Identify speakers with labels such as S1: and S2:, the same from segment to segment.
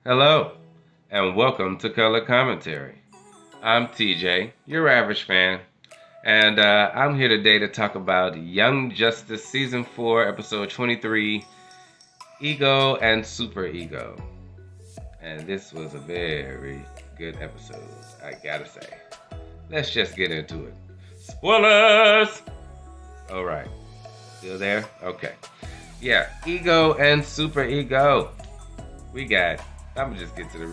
S1: Hello, and welcome to Color Commentary. I'm TJ, your average fan, and I'm here today to talk about Young Justice Season 4, Episode 23, Ego and Super Ego. And this was a very good episode, I gotta say. Let's just get into it. Spoilers! Alright, still there? Okay. Yeah, Ego and Super Ego. I'm gonna just get to the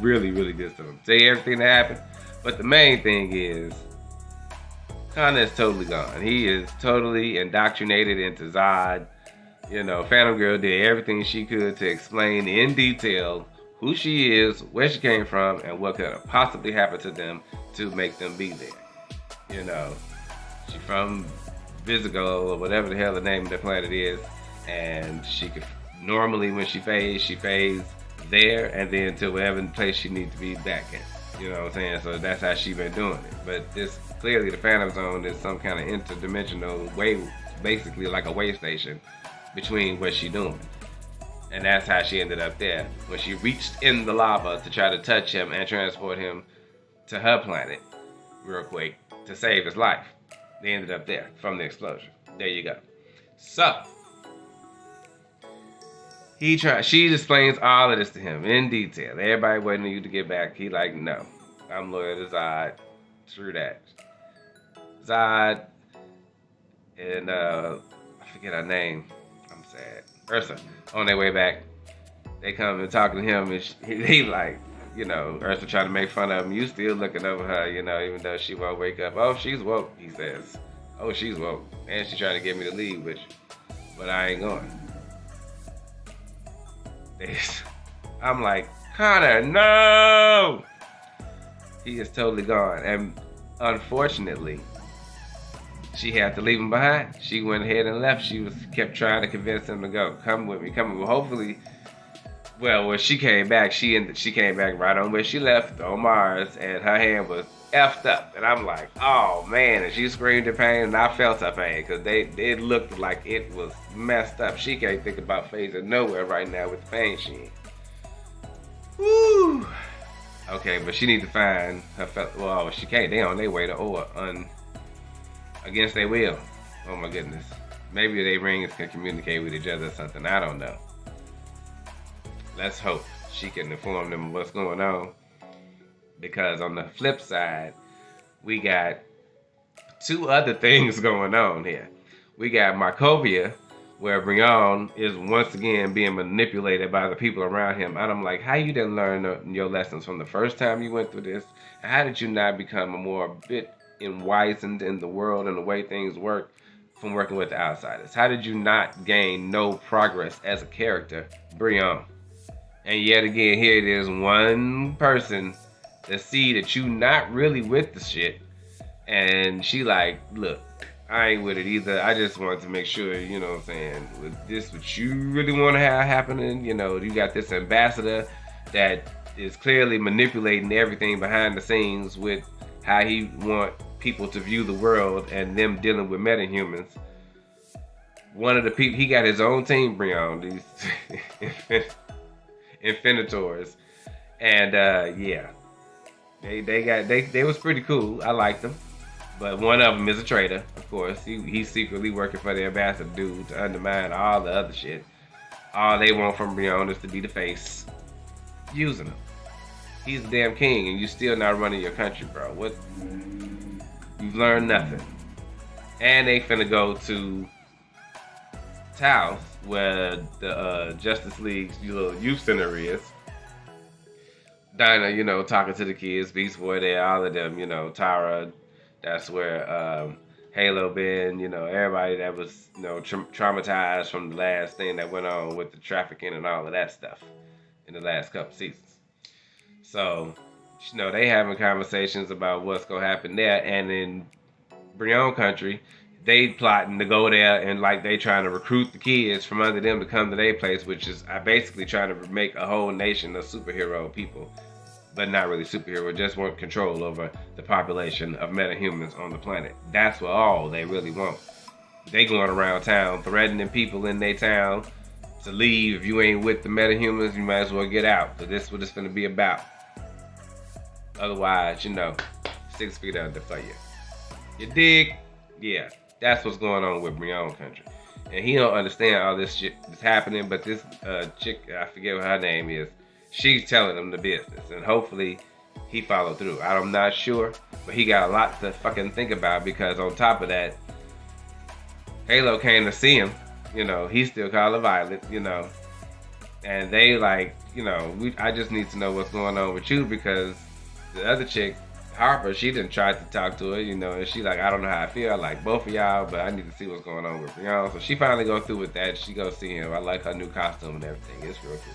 S1: really good stuff. Say everything that happened, but the main thing is, Kana is totally gone. He is totally indoctrinated into Zod. Phantom Girl did everything she could to explain in detail who she is, where she came from, and what could have possibly happened to them to make them be there. She's from Visigo or whatever the hell the name of the planet is, and she could normally when she phase there and then to whatever place she needs to be back in. You know what I'm saying? So that's how she been doing it. But this clearly the Phantom Zone is some kind of interdimensional way, basically like a way station between what she doing. And that's how she ended up there. When she reached in the lava to try to touch him and transport him to her planet real quick to save his life. They ended up there from the explosion. There you go. So she explains all of this to him in detail. Everybody waiting on you to get back. He like, no, I'm loyal to Zod. Through that. Zod and I forget her name. I'm sad. Ursa. On their way back, they come and talking to him, and he like, Ursa trying to make fun of him. You still looking over her, even though she won't wake up. Oh, she's woke, he says. Oh, she's woke. And she's trying to get me to leave with you. But I ain't going. I'm like, Connor, no! He is totally gone. And unfortunately, she had to leave him behind. She went ahead and left. She kept trying to convince him to go. Come with me. Hopefully, when she came back, she came back right on where she left on Mars, and her hand was effed up. And I'm like, oh man! And she screamed in pain, and I felt her pain because it looked like it was messed up. She can't think about phasing nowhere right now with the pain she in. Woo! Okay, but she need to find her. Well, she can't. They on their way to Oa against their will. Oh my goodness. Maybe they rings can communicate with each other or something. I don't know. Let's hope she can inform them of what's going on. Because on the flip side, we got two other things going on here. We got Markovia, where Brion is once again being manipulated by the people around him. And I'm like, how you didn't learn your lessons from the first time you went through this? And how did you not become a bit enlightened in the world and the way things work from working with the outsiders? How did you not gain no progress as a character, Brion? And yet again, here it is, one person that see that you not really with the shit, and she like, look, I ain't with it either. I just wanted to make sure, you know what I'm saying, with this what you really want to have happening. You got this ambassador that is clearly manipulating everything behind the scenes with how he want people to view the world and them dealing with metahumans. One of the people, he got his own team, Brion, these Infinitors, and yeah, they was pretty cool. I liked them, but one of them is a traitor, of course. He's secretly working for the ambassador dude to undermine all the other shit. All they want from Brion is to be the face, using him. He's the damn king, and you still not running your country, bro. What? You've learned nothing. And they finna go to Taos, where the Justice League's little youth center is. Dinah, talking to the kids, Beast Boy there, all of them, Tara, that's where Halo been, everybody that was, traumatized from the last thing that went on with the trafficking and all of that stuff in the last couple seasons. So, they having conversations about what's gonna happen there, and in Brion country, they plotting to go there and like they trying to recruit the kids from under them to come to their place, which is basically trying to make a whole nation of superhero people, but not really superhero, just want control over the population of metahumans on the planet. That's what all they really want. They going around town threatening people in their town to leave. If you ain't with the metahumans, you might as well get out. But this is what it's gonna be about. Otherwise, 6 feet under for you. You dig? Yeah, that's what's going on with Brianna Country. And he don't understand all this shit that's happening, but this chick, I forget what her name is, she's telling him the business. And hopefully he followed through. I'm not sure, but he got a lot to fucking think about, because on top of that, Halo came to see him. He's still called a Violet, and they like, I just need to know what's going on with you, because the other chick, Harper, she didn't try to talk to her, and she like, I don't know how I feel. I like both of y'all, but I need to see what's going on with y'all. So she finally go through with that. She go see him. I like her new costume and everything. It's real cool.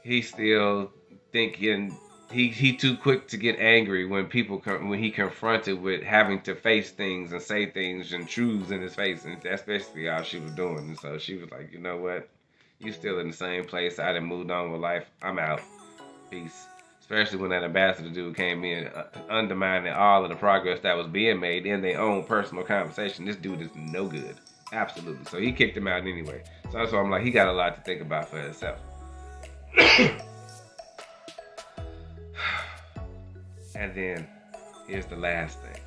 S1: He's still thinking he too quick to get angry when he confronted with having to face things and say things and truths in his face, and that's basically all she was doing. And so she was like, you know what? You still in the same place. I done moved on with life. I'm out. Peace. Especially when that ambassador dude came in, undermining all of the progress that was being made in their own personal conversation. This dude is no good. Absolutely. So he kicked him out anyway. So that's why I'm like, he got a lot to think about for himself. And then, here's the last thing.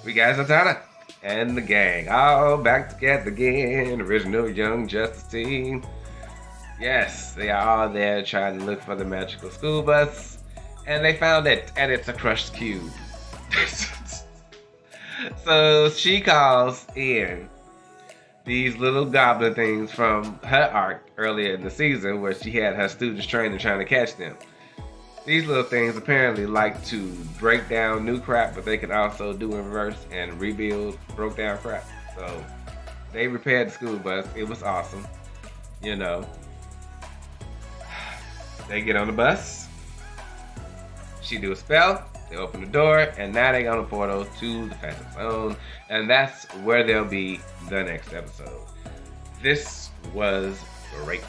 S1: We got Zatanna and the gang all back together again. Original Young Justice team. Yes, they are all there trying to look for the magical school bus. And they found it, and it's a crushed cube. So she calls in these little goblin things from her arc earlier in the season, where she had her students trained and trying to catch them. These little things apparently like to break down new crap, but they can also do in reverse and rebuild broke down crap. So they repaired the school bus. It was awesome. They get on the bus. She do a spell. They open the door, and now they on a portal to the Phantom Zone, and that's where they'll be the next episode. This was great.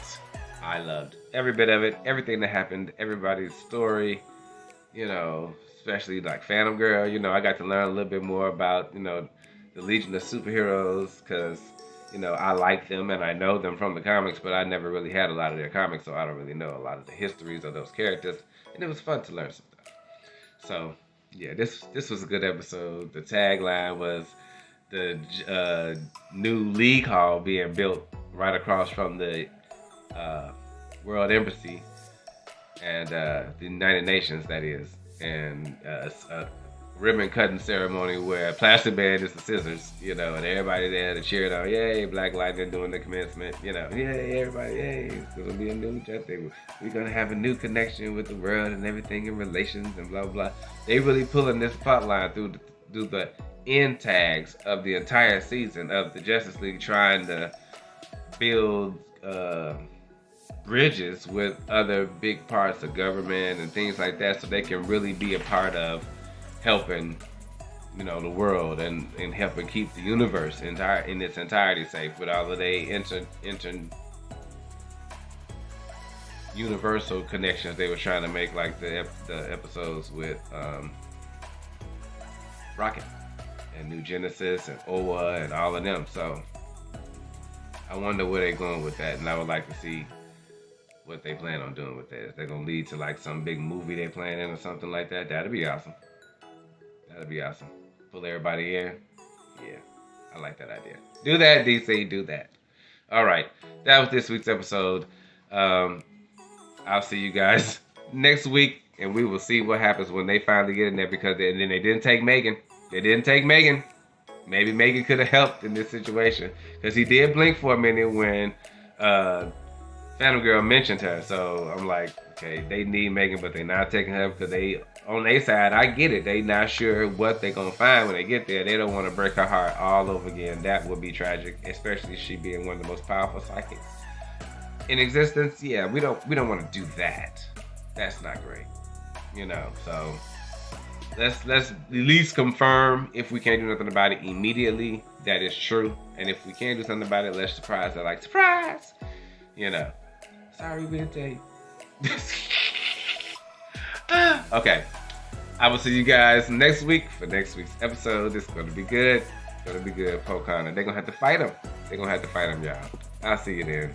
S1: I loved every bit of it, everything that happened, everybody's story, especially like Phantom Girl. I got to learn a little bit more about, the Legion of Superheroes, because, I like them and I know them from the comics, but I never really had a lot of their comics, so I don't really know a lot of the histories of those characters, and it was fun to learn some stuff. So, yeah, this was a good episode. The tagline was the new League Hall being built right across from the World Embassy and the United Nations, that is, and a ribbon cutting ceremony where Plastic Man is the scissors, and everybody there to cheer it on. Yay, Black Lightning doing the commencement, yay, everybody, yay, it's gonna be a new justice. We're gonna have a new connection with the world and everything in relations and blah blah. They really pulling this plot line through the end tags of the entire season of the Justice League, trying to build bridges with other big parts of government and things like that, so they can really be a part of helping, the world and helping keep the universe in its entirety safe, with all of the universal connections they were trying to make, like the episodes with Rocket and New Genesis and Oa and all of them. So I wonder where they're going with that, and I would like to see what they plan on doing with that. If they're gonna lead to like some big movie they planning or something like that, that'd be awesome. That'd be awesome. Pull everybody in. Yeah, I like that idea. Do that, DC. Do that. All right, that was this week's episode. I'll see you guys next week, and we will see what happens when they finally get in there, because they didn't take Megan. They didn't take Megan. Maybe Megan could have helped in this situation, because he did blink for a minute when Phantom Girl mentioned her. So I'm like, okay, they need Megan, but they're not taking her because they, on their side, I get it. They not sure what they're going to find when they get there. They don't want to break her heart all over again. That would be tragic, especially she being one of the most powerful psychics in existence. Yeah, we don't want to do that. That's not great. So let's at least confirm, if we can't do nothing about it immediately, that is true. And if we can't do something about it, let's surprise her, like, surprise! Sorry, we didn't tell you. Okay. I will see you guys next week for next week's episode. It's going to be good. It's going to be good. Pocahontas. They're going to have to fight him. They're going to have to fight him, y'all. I'll see you then.